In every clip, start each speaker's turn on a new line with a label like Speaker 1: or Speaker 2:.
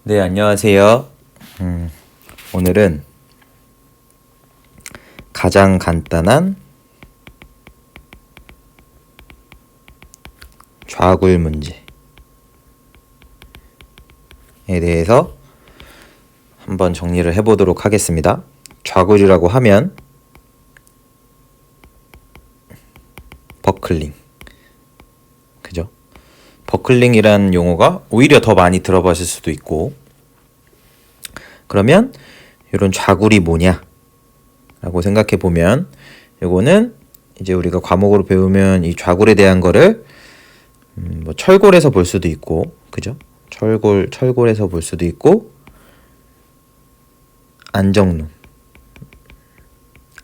Speaker 1: 네, 안녕하세요. 오늘은 가장 간단한 좌굴 문제에 대해서 한번 정리를 해보도록 하겠습니다. 좌굴이라고 하면 버클링, 그죠? 버클링이라는 용어가 오히려 더 많이 들어보실 수도 있고, 그러면 이런 좌굴이 뭐냐 라고 생각해 보면, 요거는 이제 우리가 과목으로 배우면 이 좌굴에 대한 거를 뭐 철골에서 볼 수도 있고, 그죠? 철골에서 볼 수도 있고,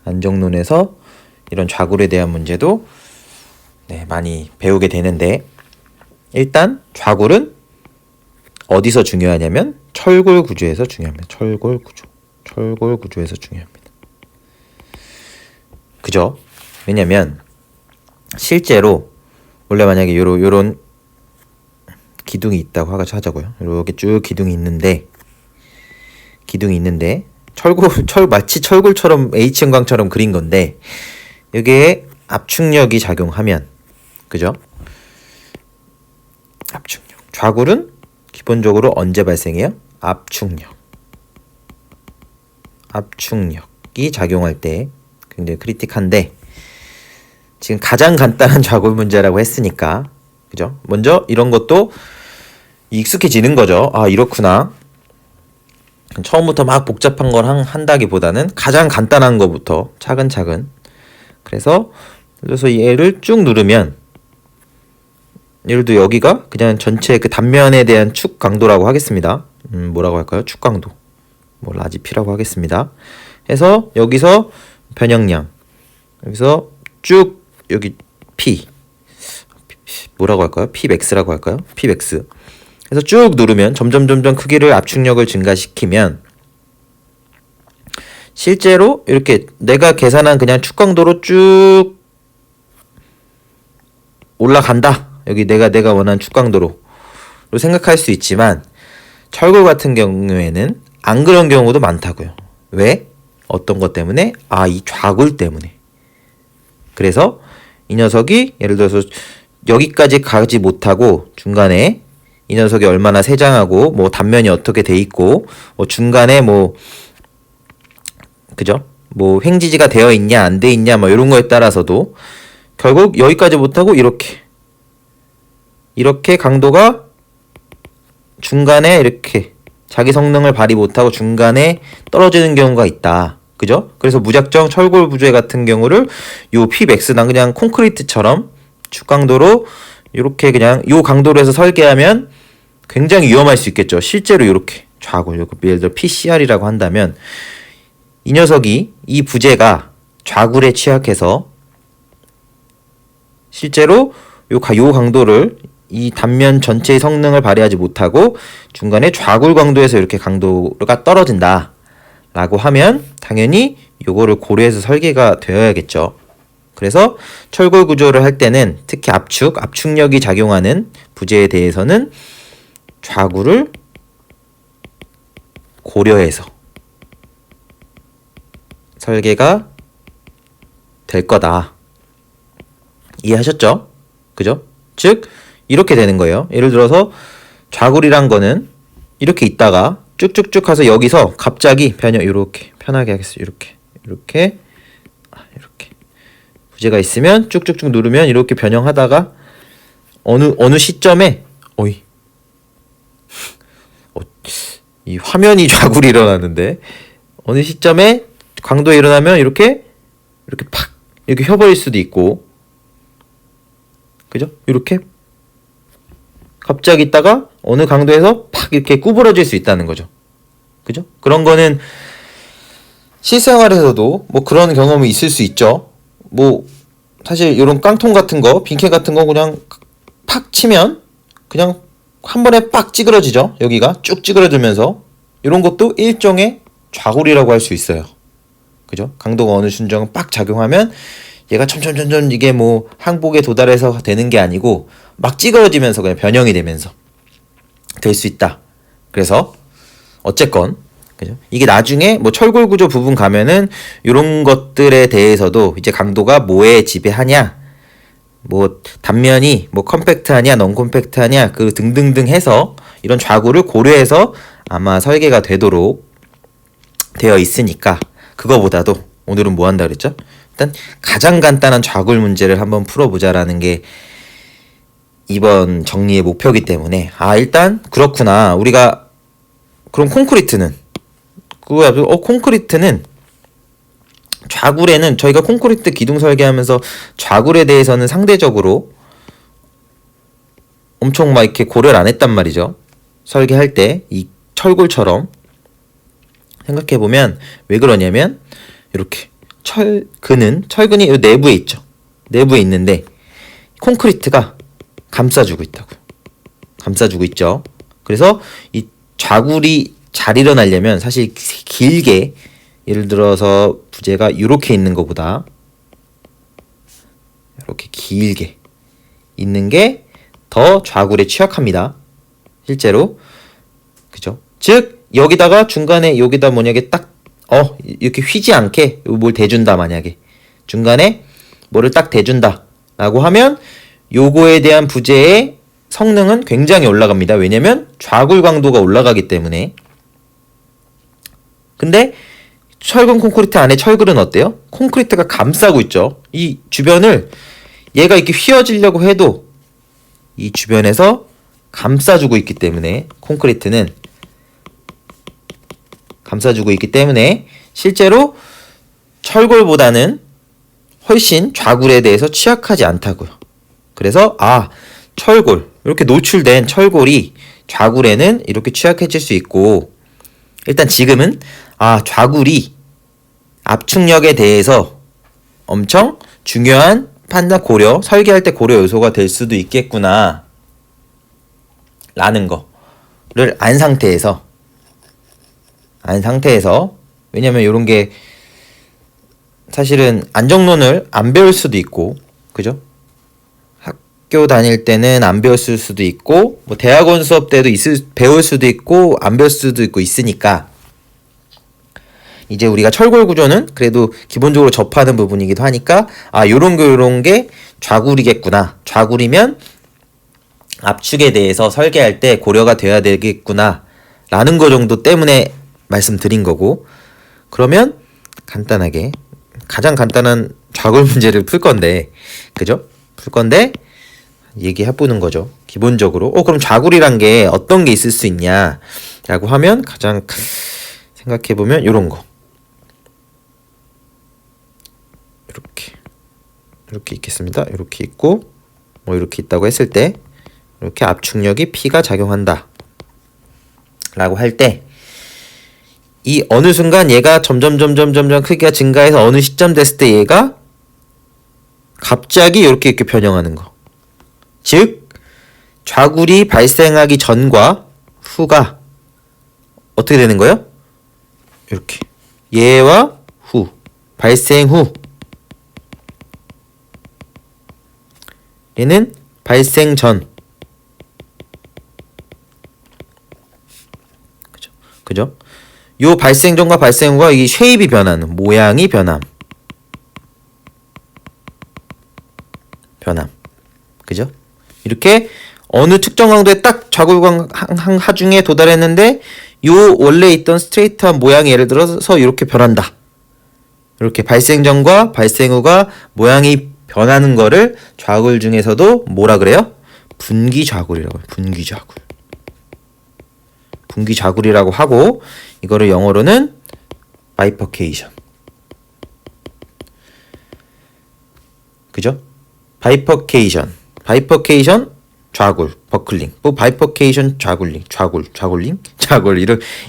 Speaker 1: 안정론에서 이런 좌굴에 대한 문제도 많이 배우게 되는데, 일단 좌굴은 어디서 중요하냐면 철골 구조에서 중요합니다. 철골 구조에서 중요합니다. 그죠? 왜냐면 실제로 원래 만약에 요런 기둥이 있다고 하자고요. 이렇게 쭉 기둥이 있는데 마치 철골처럼 H형광처럼 그린 건데, 여기에 압축력이 작용하면, 그죠? 압축력. 좌굴은 기본적으로 언제 발생해요? 압축력이 작용할 때 굉장히 크리틱한데, 지금 가장 간단한 좌굴 문제라고 했으니까, 그죠? 먼저 이런 것도 익숙해지는 거죠. 아, 이렇구나. 처음부터 막 복잡한 걸 한다기보다는 가장 간단한 거부터 차근차근. 그래서 얘를 쭉 누르면, 예를 들어 여기가 그냥 전체 그 단면에 대한 축 강도라고 하겠습니다. 뭐라고 할까요? 축 강도. 뭐 라지 P라고 하겠습니다. 해서 여기서 변형량. 여기서 쭉 여기 P. 뭐라고 할까요? Pmax라고 할까요? Pmax. 그래서 쭉 누르면 점점 크기를 압축력을 증가시키면, 실제로 이렇게 내가 계산한 그냥 축 강도로 쭉 올라간다. 여기 내가 원하는 축 강도로 생각할 수 있지만, 철골 같은 경우에는 안 그런 경우도 많다고요. 왜? 어떤 것 때문에? 아, 이 좌굴 때문에. 그래서 이 녀석이 예를 들어서 여기까지 가지 못하고 중간에 이 녀석이 얼마나 세장하고 뭐 단면이 어떻게 돼 있고 뭐 중간에 뭐, 그죠? 뭐 횡지지가 되어 있냐 안 돼 있냐 뭐 이런 거에 따라서도 결국 여기까지 못하고 이렇게 강도가 중간에 이렇게 자기 성능을 발휘 못하고 중간에 떨어지는 경우가 있다. 그죠? 그래서 무작정 철골 부재 같은 경우를 요 Pmax나 그냥 콘크리트처럼 축 강도로 이렇게 그냥 요 강도로 해서 설계하면 굉장히 위험할 수 있겠죠. 실제로 이렇게 좌골, 예를 들어 PCR이라고 한다면 이 녀석이, 이 부재가 좌굴에 취약해서 실제로 요 강도를 이 단면 전체의 성능을 발휘하지 못하고 중간에 좌굴 강도에서 이렇게 강도가 떨어진다 라고 하면 당연히 요거를 고려해서 설계가 되어야겠죠. 그래서 철골 구조를 할 때는 특히 압축력이 작용하는 부재에 대해서는 좌굴을 고려해서 설계가 될 거다. 이해하셨죠? 그죠? 즉 이렇게 되는 거예요. 예를 들어서 좌굴이란 거는 이렇게 있다가 쭉쭉쭉 가서 여기서 갑자기 이렇게 편하게 하겠습니다. 이렇게 부재가 있으면 쭉쭉쭉 누르면 이렇게 변형하다가 어느 시점에 이 화면이 좌굴이 일어나는데, 어느 시점에 강도에 일어나면 이렇게 팍 이렇게 펴버릴 수도 있고, 그죠? 이렇게 갑자기 있다가 어느 강도에서 팍 이렇게 구부러질 수 있다는 거죠. 그죠? 그런 거는 실생활에서도 뭐 그런 경험이 있을 수 있죠. 뭐 사실 이런 깡통 같은 거, 빈캔 같은 거 그냥 팍 치면 그냥 한 번에 빡 찌그러지죠. 여기가 쭉 찌그러들면서. 이런 것도 일종의 좌굴이라고 할 수 있어요. 그죠? 강도가 어느 순간 빡 작용하면 얘가 점점 이게 뭐 항복에 도달해서 되는 게 아니고 막 찌그러지면서 그냥 변형이 되면서 될 수 있다. 그래서 어쨌건 그죠? 이게 나중에 뭐 철골 구조 부분 가면은 이런 것들에 대해서도 이제 강도가 뭐에 지배하냐, 뭐 단면이 뭐 컴팩트하냐, 넌 컴팩트하냐 그 등등등 해서 이런 좌구를 고려해서 아마 설계가 되도록 되어 있으니까 그거보다도 오늘은 뭐 한다 그랬죠? 일단 가장 간단한 좌굴 문제를 한번 풀어보자라는 게 이번 정리의 목표이기 때문에 일단 그렇구나. 우리가 그럼 콘크리트는 콘크리트는 좌굴에는 저희가 콘크리트 기둥 설계하면서 좌굴에 대해서는 상대적으로 엄청 막 이렇게 고려를 안 했단 말이죠. 설계할 때 이 철골처럼 생각해보면 왜 그러냐면 이렇게 철근이 이 내부에 있죠. 내부에 있는데 콘크리트가 감싸주고 있다고요. 감싸주고 있죠. 그래서 이 좌굴이 잘 일어나려면 사실 길게 예를 들어서 부재가 이렇게 있는 것보다 이렇게 길게 있는 게 더 좌굴에 취약합니다. 실제로 그죠? 즉 여기다가 중간에 여기다 뭐냐게 딱 이렇게 휘지 않게 뭘 대준다. 만약에 중간에 뭐를 딱 대준다 라고 하면 요거에 대한 부재의 성능은 굉장히 올라갑니다. 왜냐면 좌굴 강도가 올라가기 때문에. 근데 철근 콘크리트 안에 철근은 어때요? 콘크리트가 감싸고 있죠. 이 주변을 얘가 이렇게 휘어지려고 해도 이 주변에서 감싸주고 있기 때문에 콘크리트는 감싸주고 있기 때문에 실제로 철골보다는 훨씬 좌굴에 대해서 취약하지 않다고요. 그래서 철골 이렇게 노출된 철골이 좌굴에는 이렇게 취약해질 수 있고 일단 지금은 좌굴이 압축력에 대해서 엄청 중요한 판단 고려 설계할 때 고려 요소가 될 수도 있겠구나 라는 거를 안 상태에서 왜냐면 이런 게 사실은 안정론을 안 배울 수도 있고 그죠? 학교 다닐 때는 안 배웠을 수도 있고 뭐 대학원 수업 때도 배울 수도 있고 안 배울 수도 있고 있으니까 이제 우리가 철골 구조는 그래도 기본적으로 접하는 부분이기도 하니까 요런 게 좌굴이겠구나. 좌굴이면 압축에 대해서 설계할 때 고려가 돼야 되겠구나 라는 거 정도 때문에 말씀드린 거고 그러면 간단하게 가장 간단한 좌굴 문제를 풀 건데 그죠? 풀 건데 얘기해보는 거죠. 기본적으로 그럼 좌굴이란 게 어떤 게 있을 수 있냐 라고 하면 가장 생각해보면 요런 거 이렇게 있겠습니다. 이렇게 있고 뭐 이렇게 있다고 했을 때 이렇게 압축력이 P가 작용한다 라고 할 때 이 어느 순간 얘가 점점 크기가 증가해서 어느 시점 됐을 때 얘가 갑자기 이렇게 변형하는 거. 즉 좌굴이 발생하기 전과 후가 어떻게 되는 거예요? 이렇게 얘와 후 발생 후 얘는 발생 전 그죠? 요 발생 전과 발생 후가 이 쉐입이 변하는 모양이 변함 그죠? 이렇게 어느 특정 강도에 딱 좌굴 하중에 도달했는데 요 원래 있던 스트레이트한 모양이 예를 들어서 이렇게 변한다. 이렇게 발생 전과 발생 후가 모양이 변하는 거를 좌굴 중에서도 뭐라 그래요? 분기 좌굴이라고 해요. 분기 좌굴이라고 하고 이거를 영어로는 바이퍼케이션. 그죠? 바이퍼케이션 좌굴, 버클링. 뭐 바이퍼케이션 좌굴링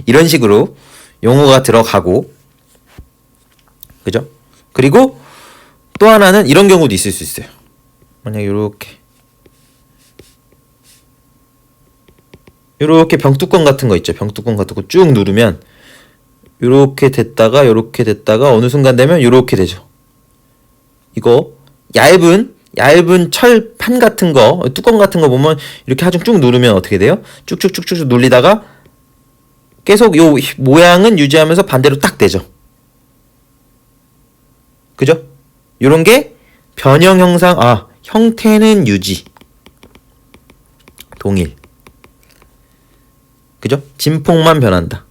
Speaker 1: 이런 식으로 용어가 들어가고 그죠? 그리고 또 하나는 이런 경우도 있을 수 있어요. 만약 요렇게 병뚜껑 같은 거 있죠. 병뚜껑 같은 거 쭉 누르면 요렇게 됐다가 어느 순간 되면 요렇게 되죠. 이거 얇은 철판 같은 거, 뚜껑 같은 거 보면 이렇게 하중 쭉 누르면 어떻게 돼요? 쭉쭉쭉쭉 눌리다가 계속 요 모양은 유지하면서 반대로 딱 되죠. 그죠? 요런 게 변형 형상, 형태는 유지. 동일. 그죠? 진폭만 변한다.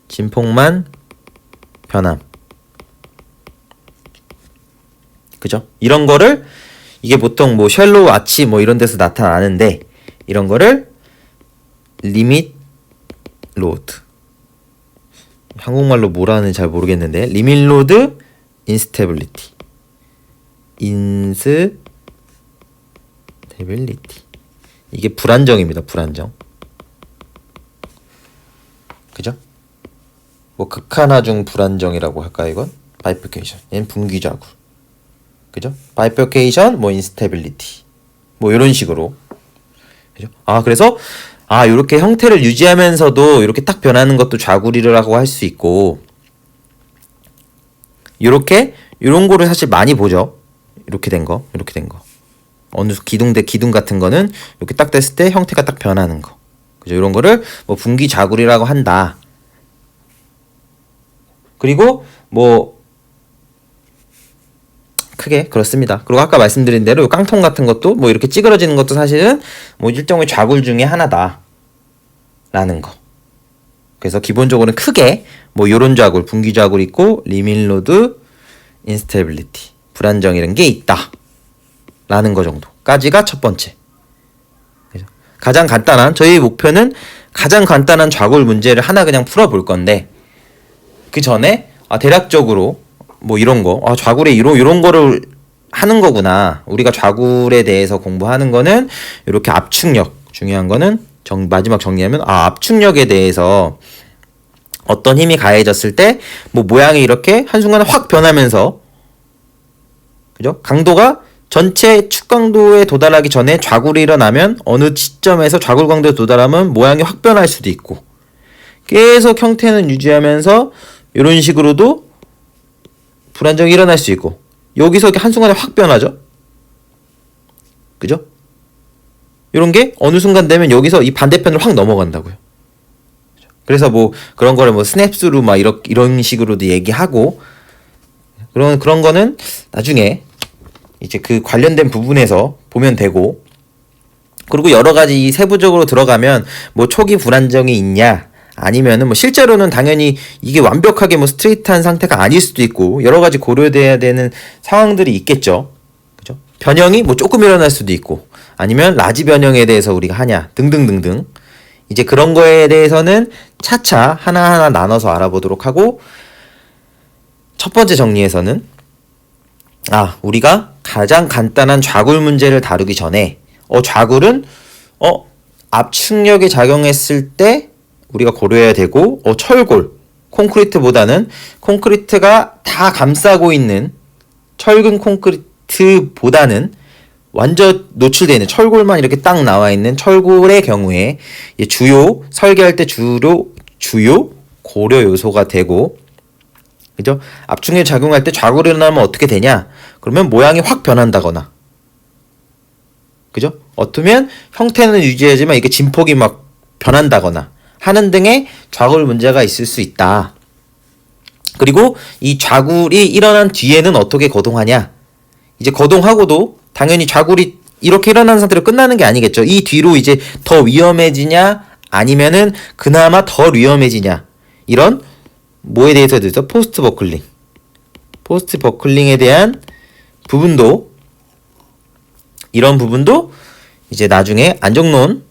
Speaker 1: 진폭만 변함. 그죠? 이런 거를 이게 보통 뭐 쉘로우 아치 뭐 이런 데서 나타나는데 이런 거를 리밋 로드. 한국말로 뭐라는지 잘 모르겠는데 리밋 로드 인스테빌리티. 인스테빌리티. 이게 불안정입니다. 불안정. 그죠? 뭐 극한하중 불안정이라고 할까 이건? 바이피케이션. 얘는 분기자구. 그죠? 바이피케이션 뭐 인스테빌리티. 뭐 이런 식으로. 그죠? 그래서 요렇게 형태를 유지하면서도 이렇게 딱 변하는 것도 좌구리라고 할 수 있고 요런 거를 사실 많이 보죠. 이렇게 된 거. 어느 기둥 대 기둥 같은 거는 이렇게 딱 됐을 때 형태가 딱 변하는 거. 그죠? 이런 거를 뭐 분기 좌구리라고 한다. 그리고 뭐 크게 그렇습니다. 그리고 아까 말씀드린 대로 깡통 같은 것도 뭐 이렇게 찌그러지는 것도 사실은 뭐 일종의 좌굴 중에 하나다 라는 거. 그래서 기본적으로는 크게 뭐 요런 좌굴, 분기 좌굴 있고 리밋 로드 인스테빌리티, 불안정이라는 게 있다 라는 거 정도까지가 첫 번째. 그죠? 가장 간단한, 저희 목표는 가장 간단한 좌굴 문제를 하나 그냥 풀어볼 건데 그 전에 대략적으로 뭐 이런 거, 좌굴에 이런 거를 하는 거구나. 우리가 좌굴에 대해서 공부하는 거는 이렇게 압축력, 중요한 거는 마지막 정리하면 압축력에 대해서 어떤 힘이 가해졌을 때 뭐 모양이 이렇게 한순간에 확 변하면서 그죠? 강도가 전체 축 강도에 도달하기 전에 좌굴이 일어나면 어느 시점에서 좌굴 강도에 도달하면 모양이 확 변할 수도 있고 계속 형태는 유지하면서 이런 식으로도 불안정이 일어날 수 있고 여기서 한순간에 확 변하죠. 그죠? 이런 게 어느 순간 되면 여기서 이 반대편으로 확 넘어간다고요. 그래서 뭐 그런 거를 뭐 스냅스루 막 이런 식으로도 얘기하고 그런 거는 나중에 이제 그 관련된 부분에서 보면 되고 그리고 여러 가지 세부적으로 들어가면 뭐 초기 불안정이 있냐 아니면은 뭐 실제로는 당연히 이게 완벽하게 뭐 스트레이트한 상태가 아닐 수도 있고 여러 가지 고려돼야 되는 상황들이 있겠죠. 그죠? 변형이 뭐 조금 일어날 수도 있고 아니면 라지 변형에 대해서 우리가 하냐 등등등등 이제 그런 거에 대해서는 차차 하나하나 나눠서 알아보도록 하고 첫 번째 정리에서는 우리가 가장 간단한 좌굴 문제를 다루기 전에 좌굴은 압축력이 작용했을 때 우리가 고려해야 되고 철골 콘크리트보다는 콘크리트가 다 감싸고 있는 철근 콘크리트보다는 완전 노출되어 있는 철골만 이렇게 딱 나와 있는 철골의 경우에 설계할 때 주요 고려 요소가 되고 그죠? 압축력이 작용할 때 좌굴이 일어나면 어떻게 되냐? 그러면 모양이 확 변한다거나 그죠? 어쩌면 형태는 유지하지만 이게 진폭이 막 변한다거나 하는 등의 좌굴 문제가 있을 수 있다. 그리고 이 좌굴이 일어난 뒤에는 어떻게 거동하냐? 이제 거동하고도 당연히 좌굴이 이렇게 일어난 상태로 끝나는 게 아니겠죠. 이 뒤로 이제 더 위험해지냐 아니면은 그나마 덜 위험해지냐 이런 뭐에 대해서도 있어? 포스트 버클링에 대한 부분도 이런 부분도 이제 나중에 안정론에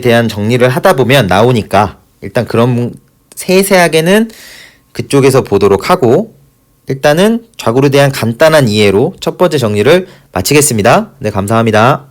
Speaker 1: 대한 정리를 하다 보면 나오니까 일단 그런 세세하게는 그쪽에서 보도록 하고 일단은 좌굴에 대한 간단한 이해로 첫 번째 정리를 마치겠습니다. 네, 감사합니다.